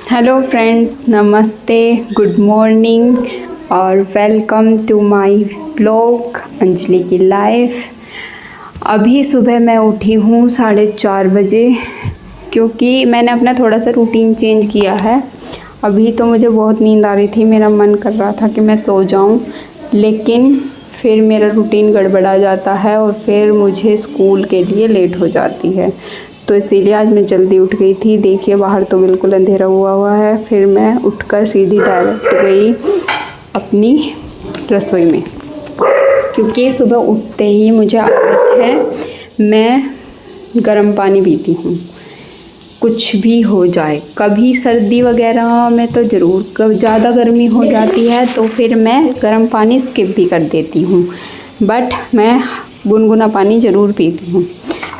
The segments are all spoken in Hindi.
हेलो फ्रेंड्स, नमस्ते, गुड मॉर्निंग और welcome to my blog Anjali की लाइफ। अभी सुबह मैं उठी हूँ 4:30 बजे, क्योंकि मैंने अपना थोड़ा सा रूटीन चेंज किया है। अभी तो मुझे बहुत नींद आ रही थी, मेरा मन कर रहा था कि मैं सो जाऊँ, लेकिन फिर मेरा रूटीन गड़बड़ा जाता है और फिर मुझे स्कूल के लिए लेट हो जाती है। तो इसीलिए आज मैं जल्दी उठ गई थी। देखिए बाहर तो बिल्कुल अंधेरा हुआ है। फिर मैं उठकर सीधी डायरेक्ट गई अपनी रसोई में, क्योंकि सुबह उठते ही मुझे आदत है मैं गर्म पानी पीती हूँ, कुछ भी हो जाए। कभी सर्दी वगैरह में तो ज़रूर, कब ज़्यादा गर्मी हो जाती है तो फिर मैं गर्म पानी स्किप भी कर देती हूँ, बट मैं गुनगुना पानी ज़रूर पीती हूँ।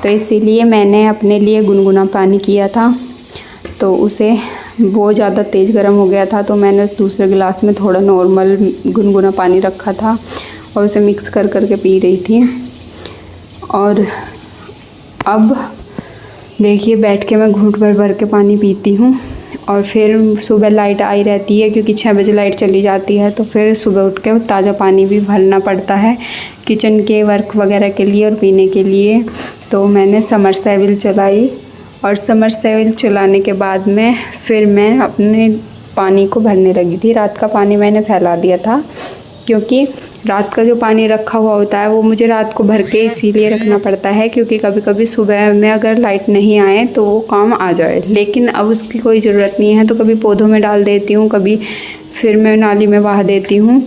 तो इसीलिए मैंने अपने लिए गुनगुना पानी किया था, तो उसे बहुत ज़्यादा तेज़ गर्म हो गया था, तो मैंने दूसरे गिलास में थोड़ा नॉर्मल गुनगुना पानी रखा था और उसे मिक्स कर करके पी रही थी। और अब देखिए बैठ के मैं घूंट भर भर के पानी पीती हूँ। और फिर सुबह लाइट आई रहती है, क्योंकि 6 बजे लाइट चली जाती है, तो फिर सुबह उठ के ताज़ा पानी भी भरना पड़ता है किचन के वर्क वगैरह के लिए और पीने के लिए। तो मैंने समरसेबिल चलाई और समरसेबिल चलाने के बाद में फिर मैं अपने पानी को भरने लगी थी। रात का पानी मैंने फैला दिया था, क्योंकि रात का जो पानी रखा हुआ होता है वो मुझे रात को भर के इसीलिए रखना पड़ता है, क्योंकि कभी कभी सुबह में अगर लाइट नहीं आए तो वो काम आ जाए। लेकिन अब उसकी कोई ज़रूरत नहीं है, तो कभी पौधों में डाल देती हूँ, कभी फिर मैं नाली में बहा देती हूँ,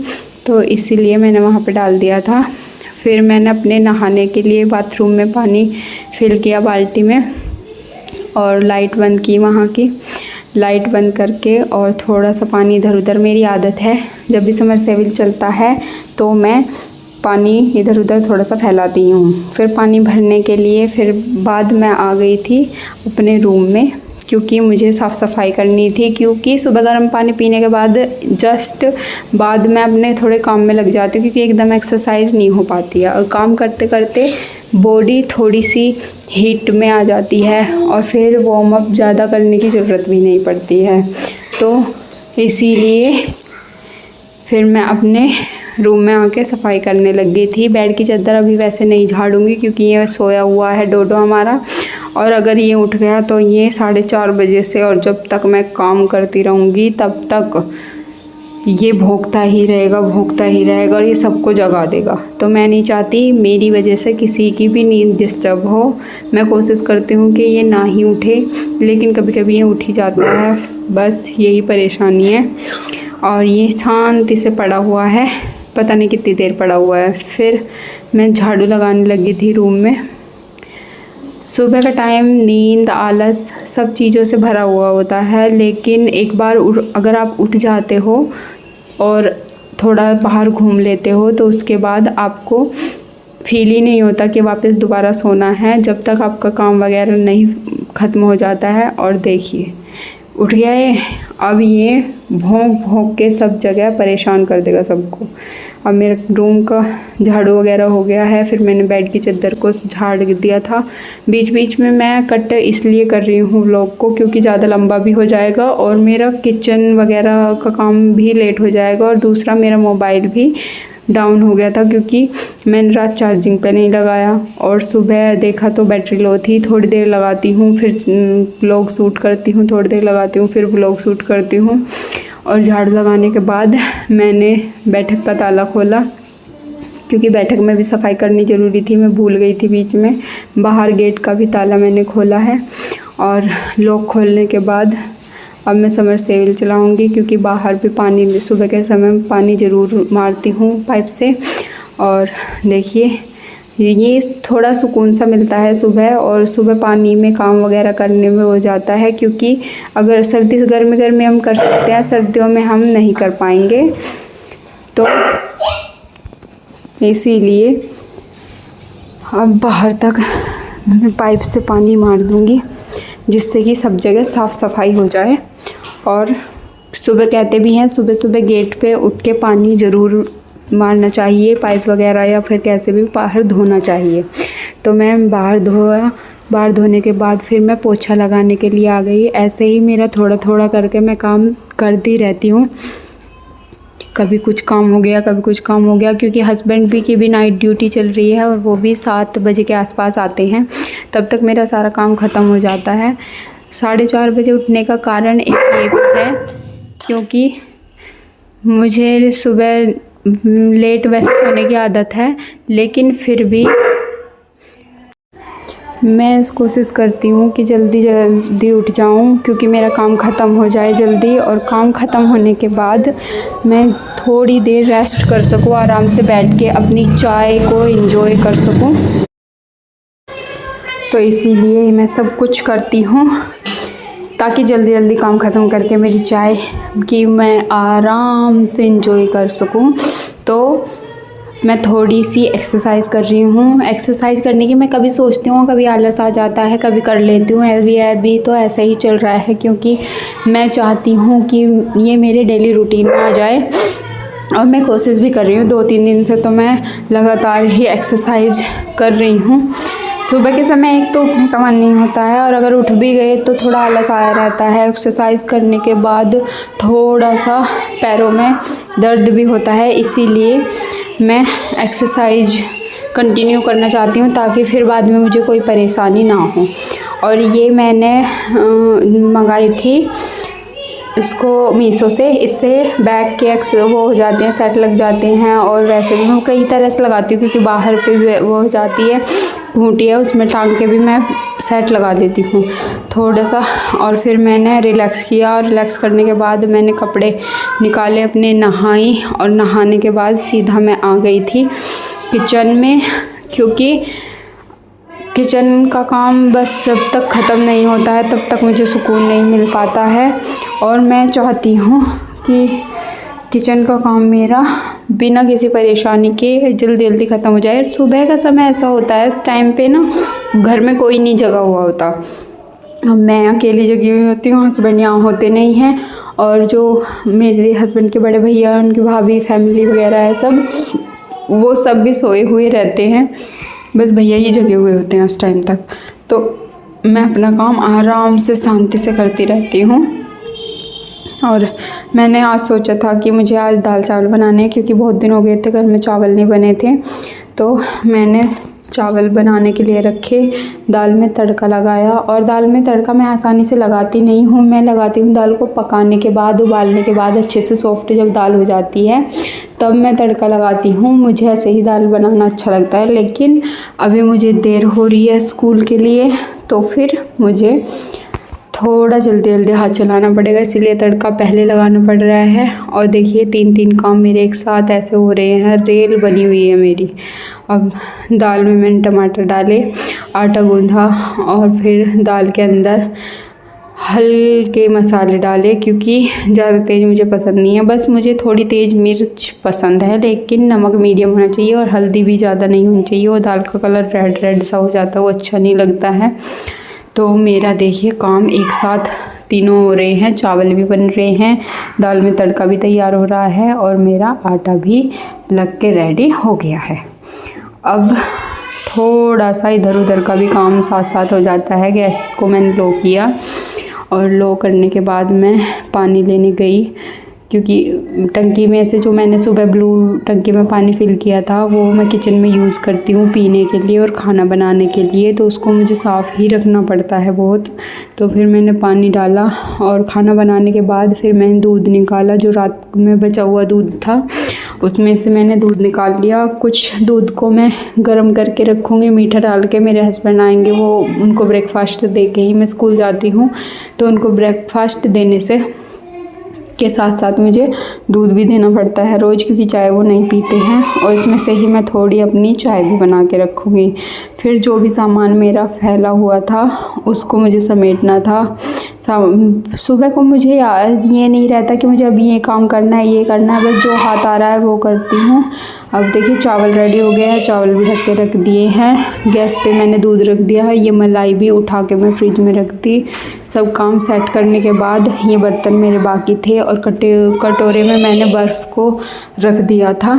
तो इसीलिए मैंने वहाँ पे डाल दिया था। फिर मैंने अपने नहाने के लिए बाथरूम में पानी फिल किया बाल्टी में और लाइट बंद की, वहाँ की लाइट बंद करके, और थोड़ा सा पानी इधर उधर। मेरी आदत है जब भी समरसेबिल चलता है तो मैं पानी इधर उधर थोड़ा सा फैलाती हूँ। फिर पानी भरने के लिए फिर बाद में आ गई थी अपने रूम में, क्योंकि मुझे साफ़ सफाई करनी थी। क्योंकि सुबह गर्म पानी पीने के बाद जस्ट बाद में अपने थोड़े काम में लग जाती हूँ, क्योंकि एकदम एक्सरसाइज नहीं हो पाती है और काम करते करते बॉडी थोड़ी सी हीट में आ जाती है और फिर वार्म अप ज़्यादा करने की ज़रूरत भी नहीं पड़ती है। तो इसीलिए फिर मैं अपने रूम में आके सफाई करने लग गई थी। बेड की चादर अभी वैसे नहीं झाड़ूंगी, क्योंकि ये सोया हुआ है डोडो हमारा, और अगर ये उठ गया तो ये 4:30 बजे से, और जब तक मैं काम करती रहूँगी तब तक ये भौंकता ही रहेगा और ये सबको जगा देगा। तो मैं नहीं चाहती मेरी वजह से किसी की भी नींद डिस्टर्ब हो। मैं कोशिश करती हूँ कि ये ना ही उठे, लेकिन कभी कभी ये उठ ही जाता है, बस यही परेशानी है। और ये शांति से पड़ा हुआ है, पता नहीं कितनी देर पड़ा हुआ है। फिर मैं झाड़ू लगाने लगी थी रूम में। सुबह का टाइम नींद, आलस सब चीज़ों से भरा हुआ होता है, लेकिन एक बार अगर आप उठ जाते हो और थोड़ा बाहर घूम लेते हो तो उसके बाद आपको फील ही नहीं होता कि वापस दोबारा सोना है, जब तक आपका काम वगैरह नहीं ख़त्म हो जाता है। और देखिए उठ गया है, अब ये भौंक भौंक के सब जगह परेशान कर देगा सबको। अब मेरे रूम का झाड़ू वगैरह हो गया है। फिर मैंने बेड की चादर को झाड़ दिया था। बीच बीच में मैं कट इसलिए कर रही हूँ व्लॉग को, क्योंकि ज़्यादा लंबा भी हो जाएगा और मेरा किचन वगैरह का काम भी लेट हो जाएगा। और दूसरा मेरा मोबाइल भी डाउन हो गया था, क्योंकि मैंने रात चार्जिंग पे नहीं लगाया और सुबह देखा तो बैटरी लो थी। थोड़ी देर लगाती हूँ, फिर व्लॉग शूट करती हूँ, थोड़ी देर लगाती हूँ, फिर व्लॉग शूट करती हूँ। और झाड़ू लगाने के बाद मैंने बैठक का ताला खोला, क्योंकि बैठक में भी सफाई करनी ज़रूरी थी, मैं भूल गई थी बीच में। बाहर गेट का भी ताला मैंने खोला है। और लॉक खोलने के बाद अब मैं समरसेबिल चलाऊंगी, क्योंकि बाहर भी पानी सुबह के समय पानी ज़रूर मारती हूँ पाइप से। और देखिए ये थोड़ा सुकून सा मिलता है सुबह, और सुबह पानी में काम वगैरह करने में हो जाता है, क्योंकि अगर सर्दी से गर्मी हम कर सकते हैं, सर्दियों में हम नहीं कर पाएंगे। तो इसीलिए अब बाहर तक पाइप से पानी मार दूँगी, जिससे कि सब जगह साफ़ सफाई हो जाए। और सुबह कहते भी हैं सुबह सुबह गेट पे उठ के पानी ज़रूर मारना चाहिए, पाइप वगैरह या फिर कैसे भी बाहर धोना चाहिए। तो मैं बाहर धोने के बाद फिर मैं पोछा लगाने के लिए आ गई। ऐसे ही मेरा थोड़ा थोड़ा करके मैं काम करती रहती हूँ। कभी कुछ काम हो गया, कभी कुछ काम हो गया, क्योंकि हस्बैंड की भी नाइट ड्यूटी चल रही है और वो भी 7 बजे के आसपास आते हैं। तब तक मेरा सारा काम ख़त्म हो जाता है। 4:30 बजे उठने का कारण एक ये भी है, क्योंकि मुझे सुबह लेट वैसे सोने की आदत है, लेकिन फिर भी मैं कोशिश करती हूँ कि जल्दी उठ जाऊँ, क्योंकि मेरा काम ख़त्म हो जाए जल्दी, और काम ख़त्म होने के बाद मैं थोड़ी देर रेस्ट कर सकूँ, आराम से बैठ के अपनी चाय को एंजॉय कर सकूँ। तो इसीलिए मैं सब कुछ करती हूँ ताकि जल्दी काम ख़त्म करके मेरी चाय की मैं आराम से एंजॉय कर सकूँ। तो मैं थोड़ी सी एक्सरसाइज कर रही हूँ। एक्सरसाइज करने की मैं कभी सोचती हूँ, कभी आलस आ जाता है, कभी कर लेती हूँ। अभी तो ऐसा ही चल रहा है, क्योंकि मैं चाहती हूँ कि ये मेरे डेली रूटीन में आ जाए, और मैं कोशिश भी कर रही हूँ। 2-3 दिन से तो मैं लगातार ही एक्सरसाइज कर रही हूँ। सुबह के समय एक तो उठने का मन नहीं होता है, और अगर उठ भी गए तो थोड़ा आलस आया रहता है। एक्सरसाइज करने के बाद थोड़ा सा पैरों में दर्द भी होता है, इसीलिए मैं एक्सरसाइज कंटिन्यू करना चाहती हूँ, ताकि फिर बाद में मुझे कोई परेशानी ना हो। और ये मैंने मंगाई थी इसको मीशो से। इससे बैक के वो हो जाते हैं, सेट लग जाते हैं, और वैसे भी मैं कई तरह से लगाती हूँ, क्योंकि बाहर पे भी वो हो जाती है, घूंटी है, उसमें टांग के भी मैं सेट लगा देती हूँ थोड़ा सा। और फिर मैंने रिलैक्स किया, और रिलैक्स करने के बाद मैंने कपड़े निकाले अपने, नहाई, और नहाने के बाद सीधा मैं आ गई थी किचन में, क्योंकि किचन का काम बस जब तक ख़त्म नहीं होता है तब तक मुझे सुकून नहीं मिल पाता है। और मैं चाहती हूँ कि किचन का काम मेरा बिना किसी परेशानी के जल्दी ख़त्म हो जाए। सुबह का समय ऐसा होता है, इस टाइम पे ना घर में कोई नहीं जगा हुआ होता, मैं अकेली जगी हुई होती हूँ, हस्बैंड यहाँ होते नहीं हैं, और जो मेरे हस्बैंड के बड़े भैया, उनकी भाभी, फैमिली वगैरह है सब, वो सब भी सोए हुए रहते हैं, बस भैया ही जगे हुए होते हैं उस टाइम तक। तो मैं अपना काम आराम से शांति से करती रहती हूँ। और मैंने आज सोचा था कि मुझे आज दाल चावल बनाने हैं, क्योंकि बहुत दिन हो गए थे घर में चावल नहीं बने थे। तो मैंने चावल बनाने के लिए रखे, दाल में तड़का लगाया। और दाल में तड़का मैं आसानी से लगाती नहीं हूँ, मैं लगाती हूँ दाल को पकाने के बाद, उबालने के बाद, अच्छे से सॉफ्ट जब दाल हो जाती है तब मैं तड़का लगाती हूँ। मुझे ऐसे ही दाल बनाना अच्छा लगता है, लेकिन अभी मुझे देर हो रही है स्कूल के लिए, तो फिर मुझे थोड़ा जल्दी हाथ चलाना पड़ेगा, इसीलिए तड़का पहले लगाना पड़ रहा है। और देखिए 3 काम मेरे एक साथ ऐसे हो रहे हैं, रेल बनी हुई है मेरी। अब दाल में मैंने टमाटर डाले, आटा गूंधा, और फिर दाल के अंदर हल्के मसाले डाले, क्योंकि ज़्यादा तेज़ मुझे पसंद नहीं है। बस मुझे थोड़ी तेज़ मिर्च पसंद है, लेकिन नमक मीडियम होना चाहिए, और हल्दी भी ज़्यादा नहीं होनी चाहिए। वो दाल का कलर रेड सा हो जाता है, वो अच्छा नहीं लगता है। तो मेरा देखिए काम एक साथ तीनों हो रहे हैं, चावल भी बन रहे हैं, दाल में तड़का भी तैयार हो रहा है, और मेरा आटा भी लग के रेडी हो गया है। अब थोड़ा सा इधर उधर का भी काम साथ हो जाता है। गैस को मैंने लो किया, और लो करने के बाद मैं पानी लेने गई, क्योंकि टंकी में से जो मैंने सुबह ब्लू टंकी में पानी फिल किया था वो मैं किचन में यूज़ करती हूँ पीने के लिए और खाना बनाने के लिए, तो उसको मुझे साफ़ ही रखना पड़ता है बहुत। तो फिर मैंने पानी डाला, और खाना बनाने के बाद फिर मैंने दूध निकाला, जो रात में बचा हुआ दूध था उसमें से मैंने दूध निकाल लिया। कुछ दूध को मैं गर्म करके रखूँगी मीठा डाल के। मेरे हस्बैंड आएंगे, वो उनको ब्रेकफास्ट दे के ही मैं स्कूल जाती हूँ, तो उनको ब्रेकफास्ट देने से के साथ साथ मुझे दूध भी देना पड़ता है रोज़, क्योंकि चाय वो नहीं पीते हैं। और इसमें से ही मैं थोड़ी अपनी चाय भी बना के रखूँगी। फिर जो भी सामान मेरा फैला हुआ था उसको मुझे समेटना था, सुबह को मुझे ये नहीं रहता कि मुझे अभी ये काम करना है, ये करना है, बस जो हाथ आ रहा है वो करती हूँ। अब देखिए चावल रेडी हो गया है, चावल भी ढक के रख दिए हैं। गैस पे मैंने दूध रख दिया है, ये मलाई भी उठा के मैं फ्रिज में रख दी। सब काम सेट करने के बाद ये बर्तन मेरे बाकी थे और कटोरे में मैंने बर्फ़ को रख दिया था।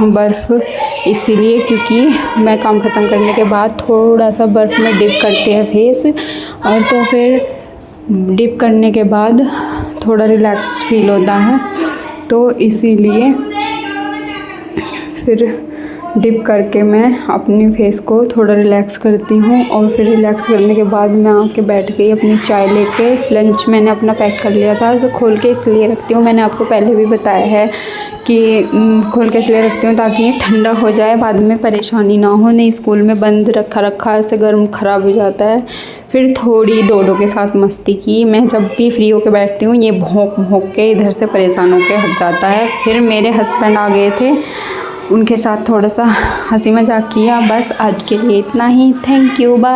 बर्फ़ इसीलिए क्योंकि मैं काम ख़त्म करने के बाद थोड़ा सा बर्फ़ में डिप करते हैं फेस, और तो फिर डिप करने के बाद थोड़ा रिलैक्स फील होता है, तो इसीलिए फिर डिप करके मैं अपनी फेस को थोड़ा रिलैक्स करती हूँ। और फिर रिलैक्स करने के बाद मैं आके बैठ गई अपनी चाय लेके। लंच मैंने अपना पैक कर लिया था, इसे खोल के इसलिए रखती हूँ, मैंने आपको पहले भी बताया है कि खोल के इसलिए रखती हूँ ताकि ये ठंडा हो जाए, बाद में परेशानी ना हो। नहीं स्कूल में बंद रखा ऐसे गर्म ख़राब हो जाता है। फिर थोड़ी डोडो के साथ मस्ती की। मैं जब भी फ्री होकर बैठती हूँ ये भौंक भौंक के इधर से परेशान होकर हट जाता है। फिर मेरे हस्बैंड आ गए थे, उनके साथ थोड़ा सा हंसी मजाक किया। बस आज के लिए इतना ही। Thank you, bye.